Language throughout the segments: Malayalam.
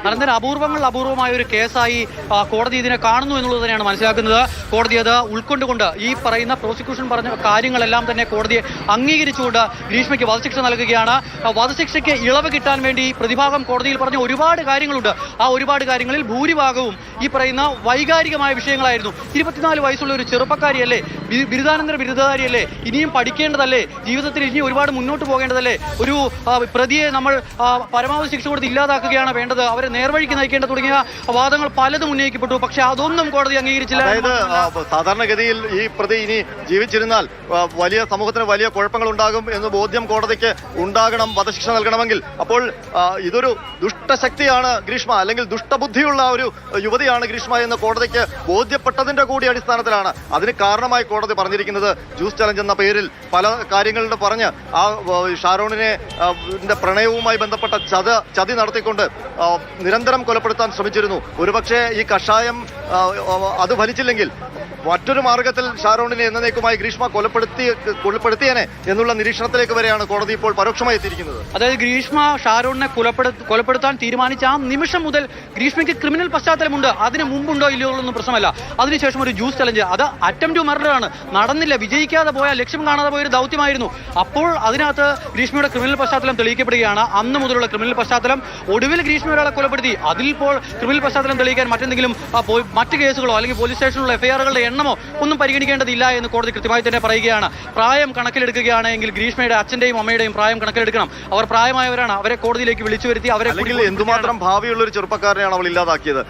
നരേന്ദ്രൻ, അപൂർവമായ ഒരു കേസായി കോടതി ഇതിനെ കാണുന്നു എന്നുള്ളത് തന്നെയാണ് മനസ്സിലാക്കുന്നത്. കോടതി അത് ഉൾക്കൊണ്ടുകൊണ്ട് ഈ പറയുന്ന പ്രോസിക്യൂഷൻ പറഞ്ഞ കാര്യങ്ങളെല്ലാം തന്നെ കോടതിയെ അംഗീകരിച്ചുകൊണ്ട് ഗ്രീഷ്മയ്ക്ക് വധശിക്ഷ നൽകുകയാണ്. വധശിക്ഷയ്ക്ക് ഇളവ് കിട്ടാൻ വേണ്ടി പ്രതിഭാഗം കോടതിയിൽ പറഞ്ഞ ഒരുപാട് കാര്യങ്ങളുണ്ട്. ആ ഒരുപാട് കാര്യങ്ങളിൽ ഭൂരിഭാഗവും ഈ പറയുന്ന വൈകാരികമായ വിഷയങ്ങളായിരുന്നു. 24 വയസ്സുള്ള ഒരു ചെറുപ്പക്കാരിയല്ലേ, ബിരുദാനന്തര ബിരുദധാരിയല്ലേ, ഇനിയും പഠിക്കേണ്ടതല്ലേ, ജീവിതത്തിൽ ഇനി ഒരുപാട് മുന്നോട്ട് പോകേണ്ടതല്ലേ, ഒരു പ്രതിയെ നമ്മൾ പരമാവധി ശിക്ഷ കൊടുത്ത് ഇല്ലാതാക്കുകയാണ് വേണ്ടത്, അവരെ നേർവഴിക്ക് നയിക്കേണ്ട തുടങ്ങിയ വാദങ്ങൾ പലതും ഉന്നയിക്കപ്പെട്ടു. പക്ഷെ അതൊന്നും കോടതി അംഗീകരിച്ചില്ല. സാധാരണഗതിയിൽ ഈ പ്രതി ഇനി ജീവിച്ചിരുന്നാൽ വലിയ സമൂഹത്തിന് വലിയ കുഴപ്പങ്ങൾ ഉണ്ടാകും എന്ന് ബോധ്യം കോടതിക്ക് ഉണ്ടാകണം വധശിക്ഷ നൽകണമെങ്കിൽ. അപ്പോൾ ഇതൊരു ദുഷ്ടശക്തിയാണ് ഗ്രീഷ്മ, അല്ലെങ്കിൽ ദുഷ്ടബുദ്ധിയുള്ള ഒരു യുവതിയാണ് ഗ്രീഷ്മ എന്ന് കോടതിക്ക് ബോധ്യപ്പെട്ടതിന്റെ കൂടി അടിസ്ഥാനത്തിലാണ് അതിന് കാരണമായി കോടതി പറഞ്ഞിരിക്കുന്നത്. ജ്യൂസ് ചലഞ്ച് എന്ന പേരിൽ പല കാര്യങ്ങളുടെ പറഞ്ഞ് ആ ഷാരോണിനെ പ്രണയവുമായി ബന്ധപ്പെട്ട ചതി നടത്തിക്കൊണ്ട് നിരന്തരം കൊലപ്പെടുത്താൻ ശ്രമിച്ചിരുന്നു. ഒരുപക്ഷെ ഈ കഷായം അത് ഫലിച്ചില്ലെങ്കിൽ മറ്റൊരു മാർഗത്തിൽ ഷാരോണിനെ എന്നേക്കുമായി ഗ്രീഷ്മ കൊലപ്പെടുത്തിയേനെ എന്നുള്ള നിരീക്ഷണത്തിലേക്ക് വരെയാണ് കോടതി ഇപ്പോൾ പരോക്ഷമായി എത്തിയിരിക്കുന്നത്. അതായത് ഗ്രീഷ്മ ഷാരോണിനെ കൊലപ്പെടുത്താൻ തീരുമാനിച്ച ആ നിമിഷം മുതൽ ഗ്രീഷ്മയ്ക്ക് ക്രിമിനൽ പശ്ചാത്തലമുണ്ട്. അതിന് മുമ്പുണ്ടോ ഇല്ലയോ എന്നുള്ളൊന്നും പ്രശ്നമല്ല. അതിനുശേഷം ഒരു ജ്യൂസ് ചലഞ്ച്, അത് അറ്റംപ്റ്റ് ടു മർഡർ ആണ്, നടന്നില്ല, വിജയിക്കാതെ പോയ, ലക്ഷ്യം കാണാതെ പോയ ഒരു ദൗത്യമായിരുന്നു. അപ്പോൾ അതിനകത്ത് ഗ്രീഷ്മയുടെ ക്രിമിനൽ പശ്ചാത്തലം തെളിയിക്കപ്പെടുകയാണ്. അന്ന് മുതലുള്ള ക്രിമിനൽ പശ്ചാത്തലം, ഒടുവിൽ ഗ്രീഷ്മ ഒരാളെ കൊലപ്പെടുത്തി, അതിലിപ്പോൾ ക്രിമിനൽ പശ്ചാത്തലം തെളിയിക്കാൻ മറ്റെന്തെങ്കിലും മറ്റ് കേസുകളോ അല്ലെങ്കിൽ പോലീസ് സ്റ്റേഷനിലുള്ള എഫ്ഐആറുകളുടെ എണ്ണമോ ഒന്നും പരിഗണിക്കേണ്ടതില്ല എന്ന് കോടതി കൃത്യമായി തന്നെ പറയുകയാണ്. പ്രായം കണക്കിലെടുക്കുകയാണെങ്കിൽ ഗ്രീഷ്മയുടെ അച്ഛന്റെയും അമ്മയുടെയും പ്രായം കണക്കിലെടുക്കണം. അവർ പ്രായമായവരാണ്, അവരെ കോടതിയിലേക്ക് വിളിച്ചു വരുത്തി അവരെ എന്തുമാത്രം ഭാവിയുള്ള ഒരു ചെറുപ്പക്കാരനെയാണ് അവൾ ഇല്ലാതാക്കിയത്.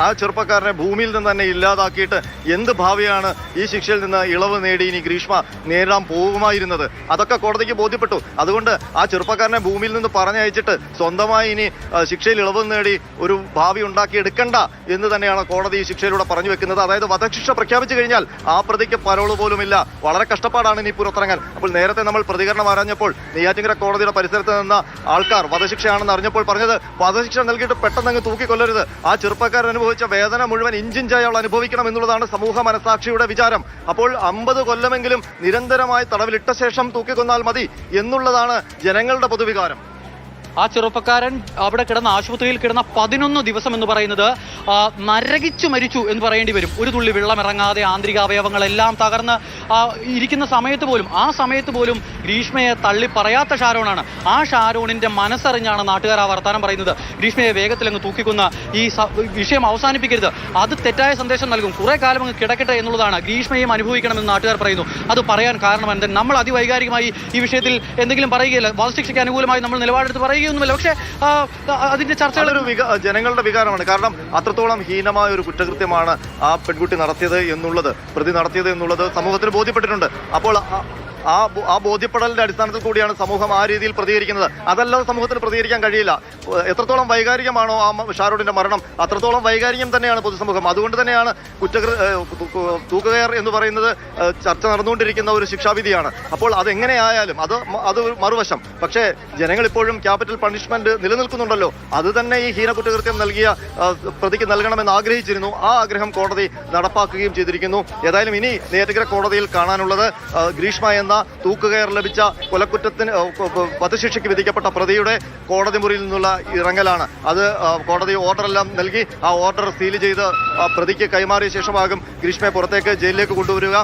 ആ ചെറുപ്പക്കാരനെ ഭൂമിയിൽ നിന്ന് തന്നെ ഇല്ലാതാക്കിയിട്ട് എന്ത് ഭാവിയാണ് ഈ ശിക്ഷയിൽ നിന്ന് ഇളവ് നേടി ഇനി ഗ്രീഷ്മ നേരിടാൻ പോകുമായിരുന്നത്? അതൊക്കെ കോടതിക്ക് ബോധ്യപ്പെട്ടു. അതുകൊണ്ട് ആ ചെറുപ്പക്കാരനെ ഭൂമിയിൽ നിന്ന് പറഞ്ഞയച്ചിട്ട് സ്വന്തമായി ഇനി ശിക്ഷയിൽ ഇളവ് നേടി ഒരു ഭാവി ഉണ്ടാക്കിയെടുക്കണ്ട എന്ന് തന്നെയാണ് കോടതി ഈ ശിക്ഷയിലൂടെ പറഞ്ഞു വെക്കുന്നത്. അതായത് വധശിക്ഷ പ്രഖ്യാപിച്ചു കഴിഞ്ഞാൽ ആ പ്രതിക്ക് പരോള് പോലുമില്ല. വളരെ കഷ്ടപ്പാടാണ് ഇനി പുറത്തിറങ്ങാൻ. അപ്പോൾ നേരത്തെ നമ്മൾ പ്രതികരണം അറിഞ്ഞപ്പോൾ നെയ്യാറ്റിൻകര കോടതിയുടെ പരിസരത്ത് നിന്ന ആൾക്കാർ വധശിക്ഷയാണെന്ന് അറിഞ്ഞപ്പോൾ പറഞ്ഞത് വധശിക്ഷ നൽകിയിട്ട് പെട്ടെന്ന് തൂക്കിക്കൊല്ലരുത്, ആ ചെറുപ്പക്കാരൻ അനുഭവിച്ച വേദന മുഴുവൻ ഇഞ്ചിഞ്ചായി അവൾ അനുഭവിക്കണം എന്നുള്ളതാണ് സമൂഹ മനസാക്ഷിയുടെ വിചാരം. അപ്പോൾ 50 കൊല്ലമെങ്കിലും നിരന്തരമായി തടവിലിട്ട ശേഷം തൂക്കിക്കൊന്നാൽ മതി എന്നുള്ളതാണ് ജനങ്ങളുടെ പൊതുവികാരം. ആ ചെറുപ്പക്കാരൻ അവിടെ കിടന്ന ആശുപത്രിയിൽ കിടന്ന 11 ദിവസം എന്ന് പറയുന്നത് നരകിച്ചു മരിച്ചു എന്ന് പറയേണ്ടി വരും. ഒരു തുള്ളി വെള്ളം ഇറങ്ങാതെ ആന്തരിക അവയവങ്ങളെല്ലാം തകർന്ന് ഇരിക്കുന്ന സമയത്ത് പോലും ഗ്രീഷ്മയെ തള്ളി പറയാത്ത ഷാരോണാണ്. ആ ഷാരോണിന്റെ മനസ്സറിഞ്ഞാണ് നാട്ടുകാർ ആ വർത്താനം പറയുന്നത്. ഗ്രീഷ്മയെ വേഗത്തിലങ്ങ് തൂക്കിക്കൊന്ന ഈ വിഷയം അവസാനിപ്പിക്കരുത്, അത് തെറ്റായ സന്ദേശം നൽകും, കുറെ കാലം അങ്ങ് കിടക്കട്ടെ എന്നുള്ളതാണ്. ഗ്രീഷ്മയും അനുഭവിക്കണമെന്ന് നാട്ടുകാർ പറയുന്നു. അത് പറയാൻ കാരണം എന്താ? നമ്മൾ അതിവൈകാരികമായി ഈ വിഷയത്തിൽ എന്തെങ്കിലും പറയുകയില്ല, വധശിക്ഷയ്ക്ക് അനുകൂലമായി നമ്മൾ നിലപാടെടുത്ത് പറയുക ഒന്നുമില്ല. പക്ഷേ അതിന്റെ ചർച്ചകൾ ജനങ്ങളുടെ വികാരമാണ്. കാരണം അത്രത്തോളം ഹീനമായ ഒരു കുറ്റകൃത്യമാണ് ആ പെൺകുട്ടി നടത്തിയത് എന്നുള്ളത്, പ്രതി നടത്തിയത് എന്നുള്ളത് സമൂഹത്തിന് ബോധ്യപ്പെട്ടിട്ടുണ്ട്. അപ്പോൾ ആ ബോധ്യപ്പെടലിന്റെ അടിസ്ഥാനത്തിൽ കൂടിയാണ് സമൂഹം ആ രീതിയിൽ പ്രതികരിക്കുന്നത്. അതല്ലാതെ സമൂഹത്തിന് പ്രതികരിക്കാൻ കഴിയില്ല. എത്രത്തോളം വൈകാരികമാണോ ആ ഷാരോണിന്റെ മരണം, അത്രത്തോളം വൈകാരികം തന്നെയാണ് പൊതുസമൂഹം. അതുകൊണ്ട് തന്നെയാണ് തൂക്കുകയർ എന്ന് പറയുന്നത് ചർച്ച നടന്നുകൊണ്ടിരിക്കുന്ന ഒരു ശിക്ഷാവിധിയാണ്. അപ്പോൾ അതെങ്ങനെയായാലും അത് മറുവശം. പക്ഷേ ജനങ്ങൾ ഇപ്പോഴും ക്യാപിറ്റൽ പണിഷ്മെന്റ് നിലനിൽക്കുന്നുണ്ടല്ലോ, അത് തന്നെ ഈ ഹീന കുറ്റകൃത്യം നൽകിയ പ്രതിക്ക് നൽകണമെന്ന് ആഗ്രഹിച്ചിരുന്നു. ആ ആഗ്രഹം കോടതി നടപ്പാക്കുകയും ചെയ്തിരിക്കുന്നു. ഏതായാലും ഇനി നെയ്യാറ്റിൻകര കോടതിയിൽ കാണാനുള്ളത് ഗ്രീഷ്മ എന്ന തൂക്കുകയർ ലഭിച്ച കൊലക്കുറ്റത്തിന് വധശിക്ഷയ്ക്ക് വിധിക്കപ്പെട്ട പ്രതിയുടെ കോടതി മുറിയിൽ നിന്നുള്ള ഇറങ്ങലാണ്. അത് കോടതി ഓർഡറെല്ലാം നൽകി ആ ഓർഡർ സീൽ ചെയ്ത് പ്രതിക്ക് കൈമാറിയ ശേഷമാകും ഗ്രീഷ്മയെ പുറത്തേക്ക് ജയിലിലേക്ക് കൊണ്ടുവരിക.